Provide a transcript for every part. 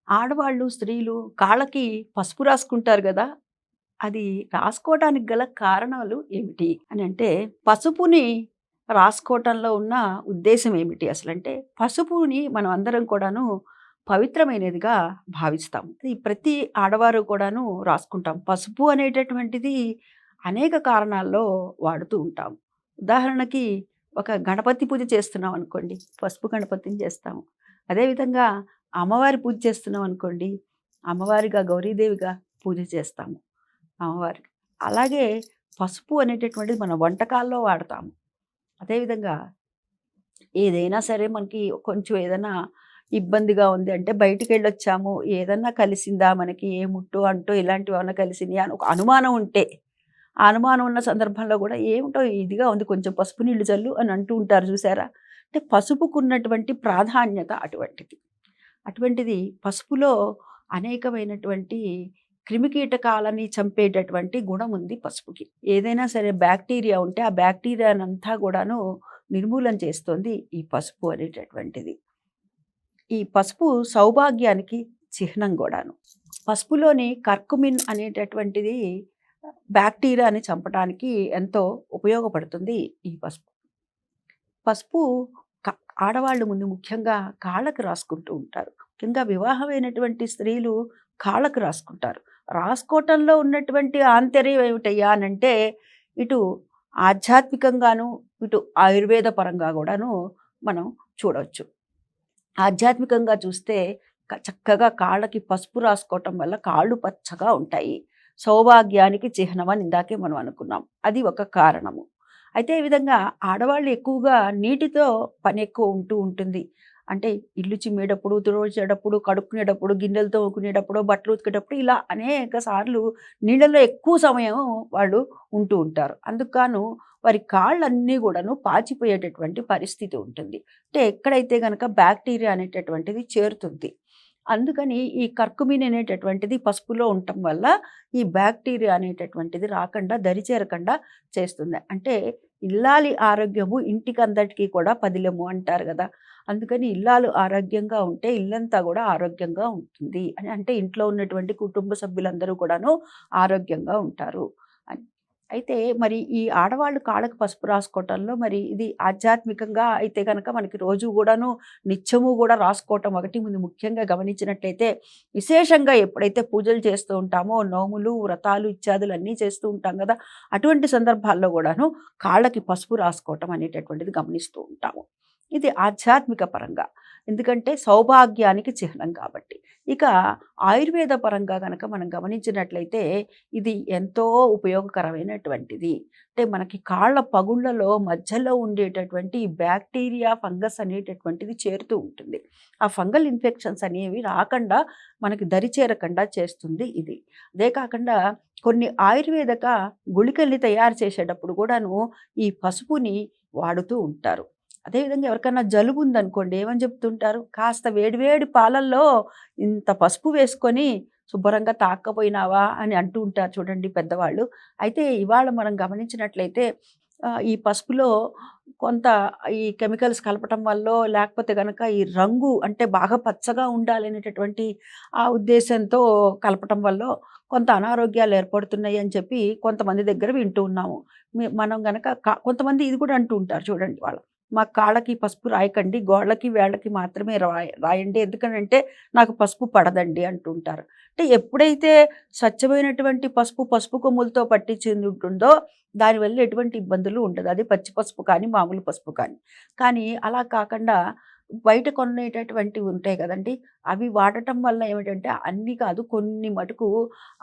ఆడవాళ్ళు, స్త్రీలు కాళ్ళకి పసుపు రాసుకుంటారు గదా! అది రాసుకోవటానికి గల కారణాలు ఏమిటి అనంటే, పసుపుని రాసుకోవటంలో ఉన్న ఉద్దేశ్యం ఏమిటి అసలంటే, పసుపుని మనం అందరం కూడాను పవిత్రమైనదిగా భావిస్తాం. ఈ ప్రతి ఆడవారు కూడాను రాసుకుంటాం. పసుపు అనేటటువంటిది అనేక కారణాల్లో వాడుతూ ఉంటాం. ఉదాహరణకి ఒక గణపతి పూజ చేస్తున్నాం అనుకోండి, పసుపు గణపతిని చేస్తాము. అదేవిధంగా అమ్మవారి పూజ చేస్తున్నాం అనుకోండి, అమ్మవారిగా గౌరీదేవిగా పూజ చేస్తాము అమ్మవారికి. అలాగే పసుపు అనేటటువంటిది మన వంటకాల్లో వాడతాము. అదేవిధంగా ఏదైనా సరే మనకి కొంచెం ఏదైనా ఇబ్బందిగా ఉంది అంటే బయటికెళ్ళొచ్చాము, ఏదన్నా కలిసిందా మనకి ఏ ముట్టో, అంటో ఇలాంటివేమన్నా కలిసినయా అని ఒక అనుమానం ఉంటే, ఆ అనుమానం ఉన్న సందర్భంలో గూడా ఏమిటో ఇదిగా ఉంది కొంచెం పసుపు నీళ్లు చల్లు అని అంటూ ఉంటారు చూసారా? అంటే పసుపుకున్నటువంటి ప్రాధాన్యత అటువంటిది. అటువంటిది పసుపులో అనేకమైనటువంటి క్రిమికీటకాలని చంపేటటువంటి గుణం ఉంది పసుపుకి. ఏదైనా సరే బ్యాక్టీరియా ఉంటే ఆ బ్యాక్టీరియానంతా గూడాను నిర్మూలన చేస్తుంది ఈ పసుపు అనేటటువంటిది. ఈ పసుపు సౌభాగ్యానికి చిహ్నం గూడాను. పసుపులోని కర్కుమిన్ అనేటటువంటిది బ్యాక్టీరియాని చంపటానికి ఎంతో ఉపయోగపడుతుంది ఈ పసుపు. పసుపు క ఆడవాళ్ళు ముందు ముఖ్యంగా కాళ్ళకి రాసుకుంటూ ఉంటారు. ముఖ్యంగా వివాహమైనటువంటి స్త్రీలు కాళ్ళకి రాసుకుంటారు. రాసుకోవటంలో ఉన్నటువంటి ఆంతర్యం ఏమిటయ్యా అనంటే, ఇటు ఆధ్యాత్మికంగాను, ఇటు ఆయుర్వేద పరంగా గూడాను మనం చూడొచ్చు. ఆధ్యాత్మికంగా చూస్తే చక్కగా కాళ్ళకి పసుపు రాసుకోవటం వల్ల కాళ్ళు పచ్చగా ఉంటాయి. సౌభాగ్యానికి చిహ్నమని ఇందాకే మనం అనుకున్నాం. అది ఒక కారణము. అయితే ఈ విధంగా ఆడవాళ్ళు ఎక్కువగా నీటితో పని ఎక్కువ ఉంటూ ఉంటుంది. అంటే ఇల్లు చిమ్మేటప్పుడు, తుడిచేటప్పుడు, కడుక్కునేటప్పుడు, గిన్నెలు తోముకునేటప్పుడు, బట్టలు ఉతికేటప్పుడు ఇలా అనేక సార్లు నీళ్ళలో ఎక్కువ సమయం వాళ్ళు ఉంటూ ఉంటారు. అందుకు గాను వారి కాళ్ళన్నీ గూడాను పాచిపోయేటటువంటి పరిస్థితి ఉంటుంది. అంటే ఎక్కడైతే గనక బ్యాక్టీరియా అనేటటువంటిది చేరుతుంది. అందుకని ఈ కర్కుమిన్ అనేటటువంటిది పసుపులో ఉండటం వల్ల ఈ బ్యాక్టీరియా అనేటటువంటిది రాకుండా, దరిచేరకుండా చేస్తుంది. అంటే ఇల్లాలి ఆరోగ్యము ఇంటికందరికీ కూడా పదిలము అంటారు గదా! అందుకని ఇల్లాలు ఆరోగ్యంగా ఉంటే ఇల్లంతా గూడా ఆరోగ్యంగా ఉంటుంది అని. అంటే ఇంట్లో ఉన్నటువంటి కుటుంబ సభ్యులందరూ కూడాను ఆరోగ్యంగా ఉంటారు అని. అయితే మరి ఈ ఆడవాళ్ళు కాళ్ళకి పసుపు రాసుకోవటంలో మరి ఇది ఆధ్యాత్మికంగా అయితే గనక మనకి రోజు గూడాను నిత్యము గూడా రాసుకోవటం ఒకటి ముందు ముఖ్యంగా గమనించినట్లయితే, విశేషంగా ఎప్పుడైతే పూజలు చేస్తూ ఉంటామో, నోములు, వ్రతాలు ఇత్యాదులు అన్నీ చేస్తూ ఉంటాం గదా! అటువంటి సందర్భాల్లో గూడాను కాళ్ళకి పసుపు రాసుకోవటం అనేటటువంటిది గమనిస్తూ ఉంటాము. ఇది ఆధ్యాత్మిక పరంగా. ఎందుకంటే సౌభాగ్యానికి చిహ్నం కాబట్టి. ఇక ఆయుర్వేద పరంగా గనక మనం గమనించినట్లయితే ఇది ఎంతో ఉపయోగకరమైనటువంటిది. అంటే మనకి కాళ్ళ పగుళ్ళలో మధ్యలో ఉండేటటువంటి బ్యాక్టీరియా, ఫంగస్ అనేటటువంటిది చేరుతూ ఉంటుంది. ఆ ఫంగల్ ఇన్ఫెక్షన్స్ అనేవి రాకుండా మనకి దరి చేరకుండా చేస్తుంది ఇది. అదే కాకుండా కొన్ని ఆయుర్వేదక గుళికల్ని తయారు చేసేటప్పుడు కూడాను ఈ పసుపుని వాడుతూ ఉంటారు. అదేవిధంగా ఎవరికన్నా జలుబు ఉందనుకోండి ఏమని చెప్తుంటారు? కాస్త వేడి వేడి పాలల్లో ఇంత పసుపు వేసుకొని శుభ్రంగా తాక్కపోయినావా అని అంటూ ఉంటారు చూడండి పెద్దవాళ్ళు. అయితే ఇవాళ మనం గమనించినట్లయితే ఈ పసుపులో కొంత ఈ కెమికల్స్ కలపటం వల్లో లేకపోతే గనక ఈ రంగు అంటే బాగా పచ్చగా ఉండాలనేటటువంటి ఆ ఉద్దేశంతో కలపటం వల్లో కొంత అనారోగ్యాలు ఏర్పడుతున్నాయి అని చెప్పి కొంతమంది దగ్గర వింటూ ఉన్నాము. మనం గనక కొంతమంది ఇది కూడా అంటూ ఉంటారు చూడండి వాళ్ళు. మా కాళ్ళకి పసుపు రాయకండి. గోళ్ళకి, వేళ్ళకి మాత్రమే రాయండి. ఎందుకనంటే నాకు పసుపు పడదండి అంటుంటారు. అంటే ఎప్పుడైతే స్వచ్ఛమైనటువంటి పసుపు, పసుపు కొమ్ములతో పట్టించింది ఉంటుందో దానివల్ల ఎటువంటి ఇబ్బందులు ఉండదు. అది పచ్చి పసుపు కానీ, మామూలు పసుపు కానీ. కానీ అలా కాకుండా బయట కొనేటటువంటివి ఉంటాయి కదండీ! అవి వాడటం వల్ల ఏమిటంటే అన్నీ కాదు కొన్ని మటుకు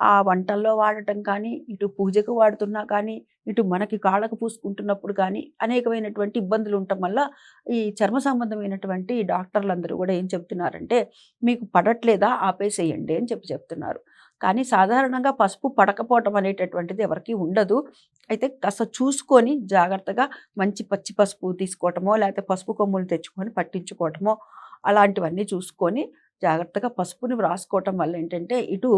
ఆ వంటల్లో వాడటం కానీ, ఇటు పూజకు వాడుతున్నా కానీ, ఇటు మనకి కాళ్ళకు పూసుకుంటున్నప్పుడు కానీ అనేకమైనటువంటి ఇబ్బందులు ఉండటం వల్ల ఈ చర్మ సంబంధమైనటువంటి డాక్టర్లందరూ కూడా ఏం చెప్తున్నారంటే, "మీకు పడట్లేదా ఆపేసేయండి" అని చెప్తున్నారు. కానీ సాధారణంగా పసుపు పడకపోవటం అనేటటువంటిది ఎవరికీ ఉండదు. అయితే కాస్త చూసుకొని జాగ్రత్తగా మంచి పచ్చి పసుపు తీసుకోవటమో, లేకపోతే పసుపు కొమ్ములు తెచ్చుకొని పట్టించుకోవటమో అలాంటివన్నీ చూసుకొని జాగ్రత్తగా పసుపుని రాసుకోవటం వల్ల ఏంటంటే, ఇటు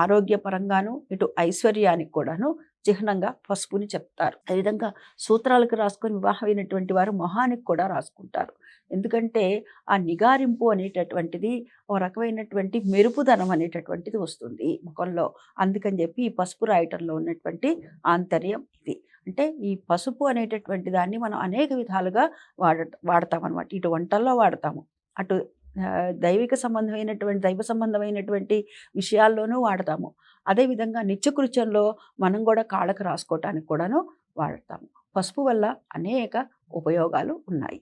ఆరోగ్యపరంగాను ఇటు ఐశ్వర్యానికి కూడాను చిహ్నంగా పసుపుని చెప్తారు. అదేవిధంగా సూత్రాలకు రాసుకొని వివాహమైనటువంటి వారు మొహానికి కూడా రాసుకుంటారు. ఎందుకంటే ఆ నిగారింపు అనేటటువంటిది ఒక రకమైనటువంటి మెరుపుదనం అనేటటువంటిది వస్తుంది ముఖంలో. అందుకని చెప్పి ఈ పసుపు రాయటంలో ఉన్నటువంటి ఆంతర్యం ఇది. అంటే ఈ పసుపు అనేటటువంటి దాన్ని మనం అనేక విధాలుగా వాడతామనమాట. ఇటు వంటల్లో వాడతాము, అటు దైవ సంబంధమైనటువంటి విషయాల్లోనూ వాడతాము. అదేవిధంగా నిత్యకృత్యంలో మనం కూడా కాళ్ళకు రాసుకోవటానికి కూడాను వాడతాము. పసుపు వల్ల అనేక ఉపయోగాలు ఉన్నాయి.